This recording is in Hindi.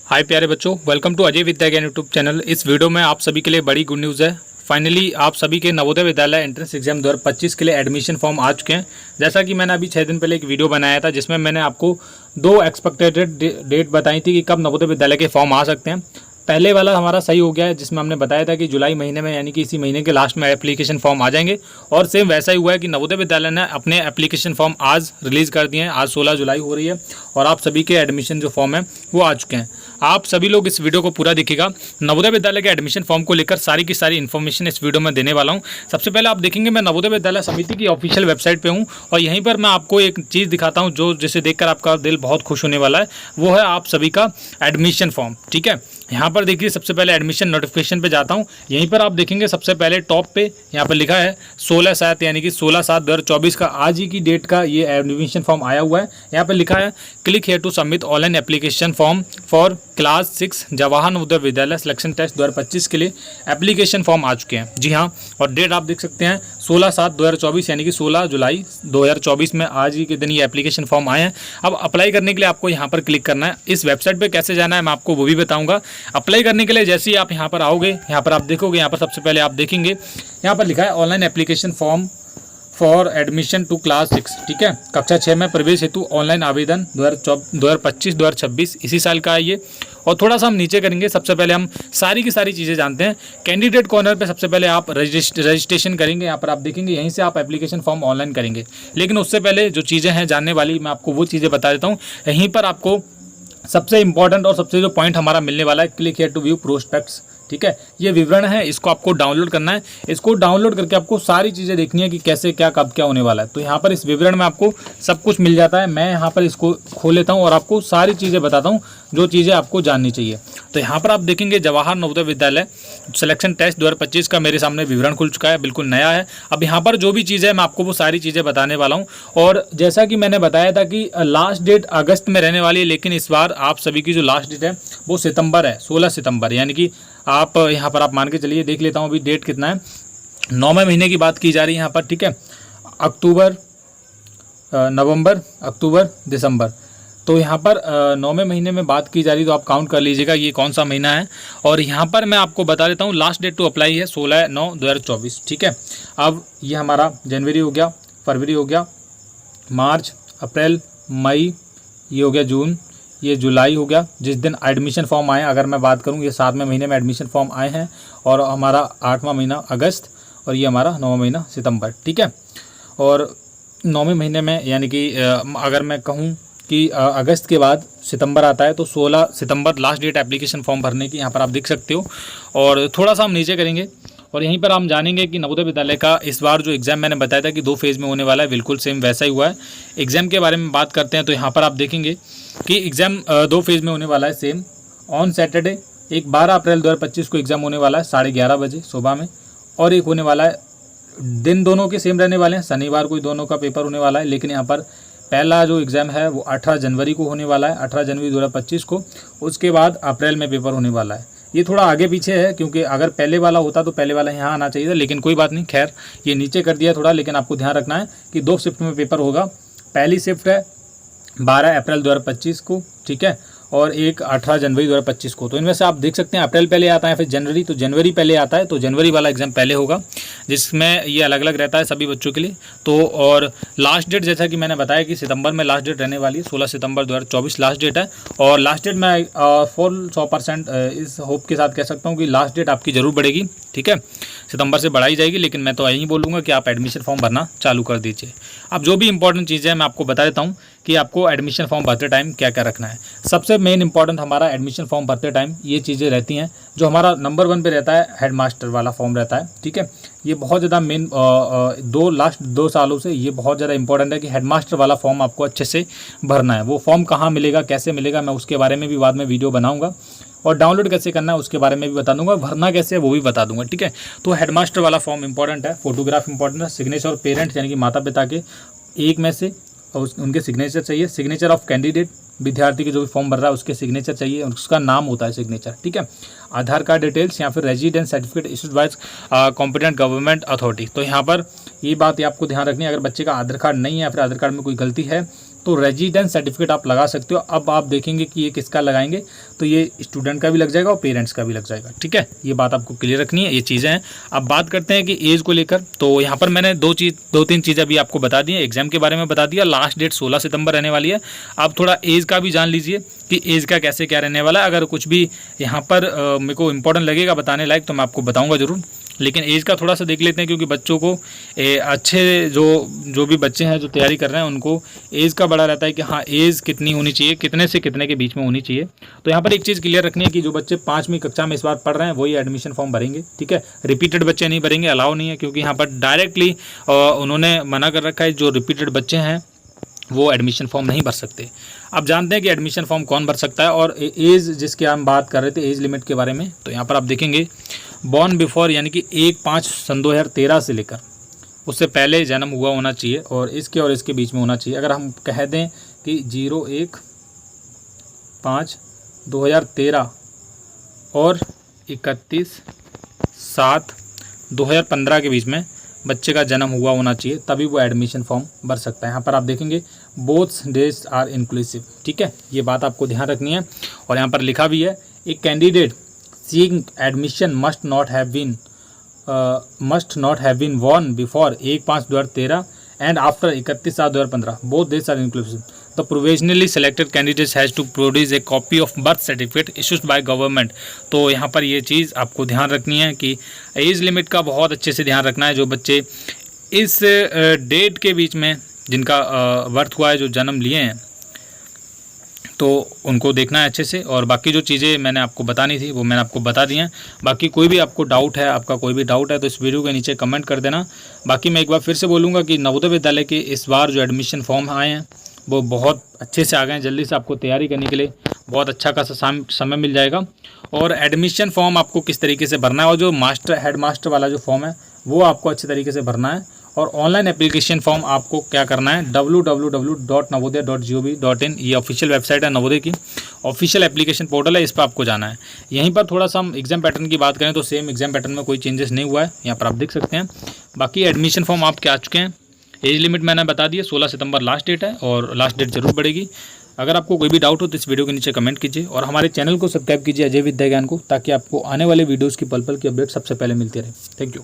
हाय प्यारे बच्चों, वेलकम टू अजय विद्या ज्ञान यूट्यूब चैनल। इस वीडियो में आप सभी के लिए बड़ी गुड न्यूज़ है। फाइनली आप सभी के नवोदय विद्यालय एंट्रेंस एग्जाम 2025 के लिए एडमिशन फॉर्म आ चुके हैं। जैसा कि मैंने अभी 6 दिन पहले एक वीडियो बनाया था जिसमें मैंने आपको 2 एक्सपेक्टेड डेट बताई थी कि कब नवोदय विद्यालय के फॉर्म आ सकते हैं। पहले वाला हमारा सही हो गया है जिसमें हमने बताया था कि जुलाई महीने में यानी कि इसी महीने के लास्ट में एप्लीकेशन फॉर्म आ जाएंगे, और सेम वैसा ही हुआ है कि नवोदय विद्यालय ने अपने एप्लीकेशन फॉर्म आज रिलीज़ कर दिए हैं। आज 16 जुलाई हो रही है और आप सभी के एडमिशन जो फॉर्म है वो आ चुके हैं। आप सभी लोग इस वीडियो को पूरा देखिएगा। नवोदय विद्यालय के एडमिशन फॉर्म को लेकर सारी की सारी इन्फॉर्मेशन इस वीडियो में देने वाला हूं। सबसे पहले आप देखेंगे मैं नवोदय विद्यालय समिति की ऑफिशियल वेबसाइट पे हूं और यहीं पर मैं आपको एक चीज़ दिखाता हूं जो जिसे देखकर आपका दिल बहुत खुश होने वाला है। वो है आप सभी का एडमिशन फॉर्म। ठीक है, यहाँ पर देखिए सबसे पहले एडमिशन नोटिफिकेशन पे जाता हूँ। यहीं पर आप देखेंगे सबसे पहले टॉप पे यहाँ पर लिखा है 16/7 यानी कि 16/7/2024 का आज ही की डेट का ये एडमिशन फॉर्म आया हुआ है। यहाँ पर लिखा है click here to submit online application form for class 6 Jawahar Navodaya Vidyalaya selection test 2025 के लिए एप्लीकेशन फॉर्म आ चुके हैं। जी हाँ, और डेट आप देख सकते हैं 16/7/2024 यानी कि 16 जुलाई 2024 में आज ही के दिन ये एप्लीकेशन फॉर्म आए हैं। अब अप्लाई करने के लिए आपको यहाँ पर क्लिक करना है। इस वेबसाइट पर कैसे जाना है मैं आपको वो भी बताऊँगा। अप्लाई करने के लिए जैसे ही आप यहाँ पर आओगे, यहाँ पर आप देखोगे, यहाँ पर सबसे पहले आप देखेंगे यहाँ पर लिखा है online application form for admission to class 6। ठीक है, कक्षा 6 में प्रवेश हेतु ऑनलाइन आवेदन 2025-2026 इसी साल का है ये। और थोड़ा सा हम नीचे करेंगे, सबसे पहले हम सारी की सारी चीज़ें जानते हैं। कैंडिडेट कॉर्नर पे सबसे पहले आप रजिस्ट्रेशन करेंगे। यहाँ पर आप देखेंगे यहीं से आप एप्लीकेशन फॉर्म ऑनलाइन करेंगे। लेकिन उससे पहले जो चीज़ें हैं जानने वाली, मैं आपको वो चीज़ें बता देता हूँ। यहीं पर आपको सबसे इंपॉर्टेंट और सबसे जो पॉइंट हमारा मिलने वाला है, click here to view prospectus. ठीक है, ये विवरण है, इसको आपको डाउनलोड करना है। इसको डाउनलोड करके आपको सारी चीज़ें देखनी है कि कैसे क्या कब क्या होने वाला है। तो यहाँ पर इस विवरण में आपको सब कुछ मिल जाता है। मैं यहाँ पर इसको खोल लेता हूँ और आपको सारी चीज़ें बताता हूँ जो चीज़ें आपको जाननी चाहिए। तो यहाँ पर आप देखेंगे जवाहर नवोदय विद्यालय सिलेक्शन टेस्ट 2025 का मेरे सामने विवरण खुल चुका है, बिल्कुल नया है। अब यहाँ पर जो भी चीज़ है मैं आपको वो सारी चीज़ें बताने वाला हूँ। और जैसा कि मैंने बताया था कि लास्ट डेट अगस्त में रहने वाली है, लेकिन इस बार आप सभी की जो लास्ट डेट है वो सितंबर है, 16 सितंबर। यानी कि आप यहाँ पर आप मान के चलिए, देख लेता हूँ अभी डेट कितना है। 9वें महीने की बात की जा रही है यहाँ पर। ठीक है, अक्टूबर, नवंबर, अक्टूबर, दिसंबर। तो यहाँ पर 9वें महीने में बात की जा रही, तो आप काउंट कर लीजिएगा ये कौन सा महीना है। और यहाँ पर मैं आपको बता देता हूँ लास्ट डेट टू अप्लाई है 16/9/2024। ठीक है, अब ये हमारा जनवरी हो गया, फरवरी हो गया, मार्च, अप्रैल, मई, ये हो गया जून, ये जुलाई हो गया जिस दिन एडमिशन फॉर्म आए। अगर मैं बात करूँ, ये 7वें महीने में एडमिशन फॉर्म आए हैं। और हमारा 8वां महीना अगस्त, और ये हमारा 9वां महीना सितंबर। ठीक है, और 9वें महीने में यानी कि अगर मैं कहूँ कि अगस्त के बाद सितंबर आता है, तो 16 सितंबर लास्ट डेट एप्लीकेशन फॉर्म भरने की, यहाँ पर आप देख सकते हो। और थोड़ा सा हम नीचे करेंगे और यहीं पर हम जानेंगे कि नवोदय विद्यालय का इस बार जो एग्ज़ाम मैंने बताया था कि 2 फेज़ में होने वाला है, बिल्कुल सेम वैसा ही हुआ है। एग्ज़ाम के बारे में बात करते हैं तो यहाँ पर आप देखेंगे कि एग्ज़ाम 2 फेज़ में होने वाला है सेम। ऑन सैटरडे एक 12 अप्रैल 2025 को एग्ज़ाम होने वाला है 11:30 बजे सुबह में, और एक होने वाला है, दिन दोनों के सेम रहने वाले हैं, शनिवार को दोनों का पेपर होने वाला है। लेकिन यहाँ पर पहला जो एग्ज़ाम है वो 18 जनवरी को होने वाला है, 18 जनवरी 2025 को। उसके बाद अप्रैल में पेपर होने वाला है। ये थोड़ा आगे पीछे है क्योंकि अगर पहले वाला होता तो पहले वाला यहाँ आना चाहिए था, लेकिन कोई बात नहीं, खैर ये नीचे कर दिया थोड़ा। लेकिन आपको ध्यान रखना है कि 2 शिफ्ट में पेपर होगा। पहली शिफ्ट है 12 अप्रैल 2025 को, ठीक है, और एक 18 जनवरी 2025 को। तो इनमें से आप देख सकते हैं अप्रैल पहले आता है फिर जनवरी, तो जनवरी पहले आता है, तो जनवरी वाला एग्ज़ाम पहले होगा, जिसमें ये अलग अलग रहता है सभी बच्चों के लिए। तो और लास्ट डेट जैसा कि मैंने बताया कि सितंबर में लास्ट डेट रहने वाली है, 16 सितंबर 2024 लास्ट डेट है। और लास्ट डेट मैं फुल 100% इस होप के साथ कह सकता हूँ कि लास्ट डेट आपकी ज़रूर बढ़ेगी। ठीक है, सितंबर से बढ़ाई जाएगी, लेकिन मैं तो यही बोलूँगा कि आप एडमिशन फॉर्म भरना चालू कर दीजिए। अब जो भी इंपॉर्टेंट चीज़ें हैं मैं आपको बता देता हूँ कि आपको एडमिशन फॉर्म भरते टाइम क्या क्या रखना है। सबसे मेन इंपॉर्टेंट हमारा एडमिशन फॉर्म भरते टाइम ये चीज़ें रहती हैं। जो हमारा नंबर 1 पे रहता है हेडमास्टर वाला फॉर्म रहता है। ठीक है, ये बहुत ज़्यादा मेन लास्ट 2 सालों से ये बहुत ज़्यादा इंपॉर्टेंट है कि हेडमास्टर वाला फॉर्म आपको अच्छे से भरना है। वो फॉर्म कहाँ मिलेगा, कैसे मिलेगा, मैं उसके बारे में भी बाद में वीडियो बनाऊँगा, और डाउनलोड कैसे करना है उसके बारे में भी बता दूंगा, भरना कैसे है वो भी बता दूंगा। ठीक है, तो हेडमास्टर वाला फॉर्म इंपॉर्टेंट है, फोटोग्राफ इंपॉर्टेंट है, सिग्नेचर और पेरेंट्स यानी कि माता पिता के एक में से उनके सिग्नेचर चाहिए, सिग्नेचर ऑफ कैंडिडेट, विद्यार्थी के जो भी फॉर्म भर रहा है उसके सिग्नेचर चाहिए, उसका नाम होता है सिग्नेचर। ठीक है, आधार कार्ड डिटेल्स या फिर residence certificate issued by competent government authority. तो यहाँ पर ये बात आपको ध्यान रखनी है, अगर बच्चे का आधार कार्ड नहीं है या फिर आधार कार्ड में कोई गलती है तो रेजिडेंस सर्टिफिकेट आप लगा सकते हो। अब आप देखेंगे कि ये किसका लगाएंगे, तो ये स्टूडेंट का भी लग जाएगा और पेरेंट्स का भी लग जाएगा। ठीक है, ये बात आपको क्लियर रखनी है, ये चीज़ें हैं। अब बात करते हैं कि एज को लेकर, तो यहाँ पर मैंने दो तीन चीज़ें अभी आपको बता दी है। एग्जाम के बारे में बता दिया, लास्ट डेट 16 सितंबर रहने वाली है। आप थोड़ा एज का भी जान लीजिए कि एज का कैसे क्या रहने वाला है। अगर कुछ भी यहाँ पर मेरे को इंपॉर्टेंट लगेगा बताने लायक तो मैं आपको बताऊँगा ज़रूर, लेकिन एज का थोड़ा सा देख लेते हैं, क्योंकि बच्चों को अच्छे जो भी बच्चे हैं जो तैयारी कर रहे हैं उनको एज का बड़ा रहता है कि हाँ एज कितनी होनी चाहिए, कितने से कितने के बीच में होनी चाहिए। तो यहाँ पर एक चीज़ क्लियर रखनी है कि जो बच्चे 5वीं कक्षा में इस बार पढ़ रहे हैं वही एडमिशन फॉर्म भरेंगे। ठीक है, रिपीटेड बच्चे नहीं भरेंगे, अलाउ नहीं है, क्योंकि यहाँ पर डायरेक्टली उन्होंने मना कर रखा है, जो रिपीटेड बच्चे हैं वो एडमिशन फॉर्म नहीं भर सकते। आप जानते हैं कि एडमिशन फॉर्म कौन भर सकता है, और एज जिसके हम बात कर रहे थे एज लिमिट के बारे में, तो यहाँ पर आप देखेंगे बॉर्न बिफोर यानी कि 1/5/2013 से लेकर उससे पहले जन्म हुआ होना चाहिए और इसके बीच में होना चाहिए। अगर हम कह दें कि 01/5/2013 और 31/7/2015 के बीच में बच्चे का जन्म हुआ होना चाहिए, तभी वो एडमिशन फॉर्म भर सकता है। यहाँ पर आप देखेंगे बोथ डेज आर इंक्लूसिव। ठीक है, ये बात आपको ध्यान रखनी है। और यहाँ पर लिखा भी है, एक candidate seeking admission must not have been born before 1/5/2013 and after 31/7/2015 both dates are inclusive. The provisionally selected candidates has to produce a copy of birth certificate issued by government. तो यहाँ पर ये चीज़ आपको ध्यान रखनी है कि एज लिमिट का बहुत अच्छे से ध्यान रखना है। जो बच्चे इस डेट के बीच में जिनका बर्थ हुआ है, जो जन्म लिए हैं, तो उनको देखना है अच्छे से। और बाकी जो चीज़ें मैंने आपको बतानी थी वो मैंने आपको बता दी हैं। बाकी कोई भी आपको डाउट है, आपका कोई भी डाउट है तो इस वीडियो के नीचे कमेंट कर देना। बाकी मैं एक बार फिर से बोलूँगा कि नवोदय विद्यालय के इस बार जो एडमिशन फॉर्म आए हैं वो बहुत अच्छे से आ गए हैं। जल्दी से आपको तैयारी करने के लिए बहुत अच्छा खासा समय मिल जाएगा। और एडमिशन फॉर्म आपको किस तरीके से भरना है, और जो हेड मास्टर वाला जो फॉर्म है वो आपको अच्छे तरीके से भरना है। और ऑनलाइन एप्लीकेशन फॉर्म आपको क्या करना है, www.navodaya.gov.in, ये ऑफिशियल वेबसाइट है नवोदय की, ऑफिशियल एप्लीकेशन पोर्टल है, इस पर आपको जाना है। यहीं पर थोड़ा सा हम एग्जाम पैटर्न की बात करें तो सेम एग्जाम पैटर्न में कोई चेंजेस नहीं हुआ है, यहाँ पर आप देख सकते हैं। बाकी एडमिशन फॉर्म आपके आ चुके हैं। एज लिमिट मैंने बता दी है, 16 सितंबर लास्ट डेट है, और लास्ट डेट जरूर बढ़ेगी। अगर आपको कोई भी डाउट हो तो इस वीडियो के नीचे कमेंट कीजिए, और हमारे चैनल को सब्सक्राइब कीजिए अजय विद्या ज्ञान को, ताकि आपको आने वाले वीडियोज़ की पल पल की अपडेट सबसे पहले मिलती रहे। Thank you.